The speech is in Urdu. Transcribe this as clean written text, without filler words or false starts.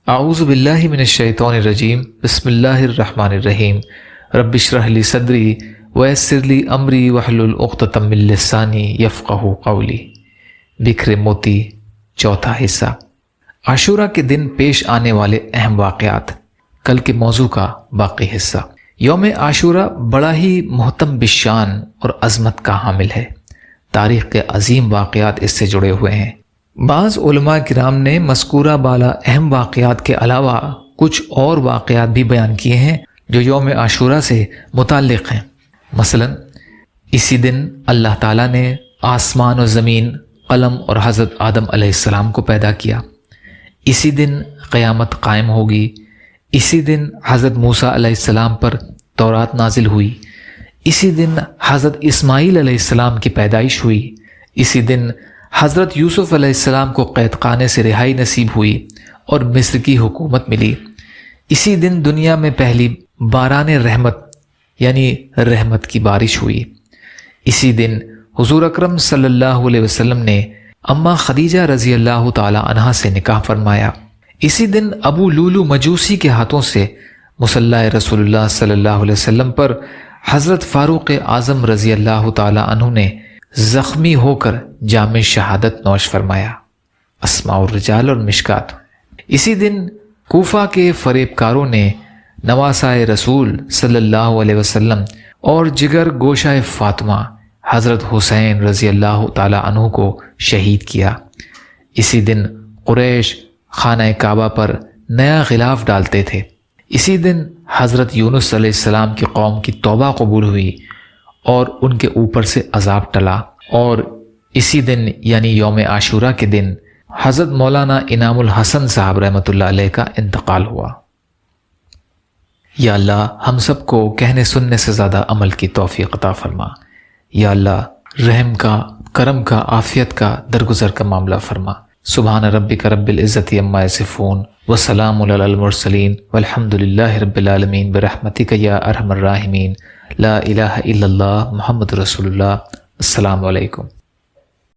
اعوذ باللہ من الشیطان الرجیم بسم اللہ الرحمن الرحیم رب اشرح لی صدری ویسر لی امری واحلل عقدۃ من لسانی یفقہوا قولی۔ بکھرے موتی، چوتھا حصہ۔ عاشورہ کے دن پیش آنے والے اہم واقعات، کل کے موضوع کا باقی حصہ۔ یوم عاشورہ بڑا ہی محتم بالشان اور عظمت کا حامل ہے۔ تاریخ کے عظیم واقعات اس سے جڑے ہوئے ہیں۔ بعض علماء کرام نے مذکورہ بالا اہم واقعات کے علاوہ کچھ اور واقعات بھی بیان کیے ہیں جو یوم عاشورہ سے متعلق ہیں۔ مثلا اسی دن اللہ تعالیٰ نے آسمان و زمین، قلم اور حضرت آدم علیہ السلام کو پیدا کیا۔ اسی دن قیامت قائم ہوگی۔ اسی دن حضرت موسیٰ علیہ السلام پر تورات نازل ہوئی۔ اسی دن حضرت اسماعیل علیہ السلام کی پیدائش ہوئی۔ اسی دن حضرت یوسف علیہ السلام کو قید خانے سے رہائی نصیب ہوئی اور مصر کی حکومت ملی۔ اسی دن دنیا میں پہلی باران رحمت یعنی رحمت کی بارش ہوئی۔ اسی دن حضور اکرم صلی اللہ علیہ وسلم نے اماں خدیجہ رضی اللہ تعالی عنہا سے نکاح فرمایا۔ اسی دن ابو لولو مجوسی کے ہاتھوں سے مصلی رسول اللہ صلی اللہ علیہ وسلم پر حضرت فاروق اعظم رضی اللہ تعالی عنہ نے زخمی ہو کر جام شہادت نوش فرمایا۔ اسماء الرجال اور مشکات۔ اسی دن کوفہ کے فریب کاروں نے نواسۂ رسول صلی اللہ علیہ وسلم اور جگر گوشہ فاطمہ حضرت حسین رضی اللہ تعالی عنہ کو شہید کیا۔ اسی دن قریش خانہ کعبہ پر نیا غلاف ڈالتے تھے۔ اسی دن حضرت یونس علیہ السلام کی قوم کی توبہ قبول ہوئی اور ان کے اوپر سے عذاب ٹلا۔ اور اسی دن یعنی یوم عاشورہ کے دن حضرت مولانا انعام الحسن صاحب رحمۃ اللہ علیہ کا انتقال ہوا۔ یا اللہ ہم سب کو کہنے سننے سے زیادہ عمل کی توفیق عطا فرما۔ یا اللہ رحم کا، کرم کا، عافیت کا، درگزر کا معاملہ فرما۔ سبحان ربک رب العزت عما یصفون وسلام علی المرسلین والحمد للہ رب العالمین برحمتک یا ارحم الراحمین۔ لا الہ الا اللہ محمد رسول اللہ۔ السلام علیکم۔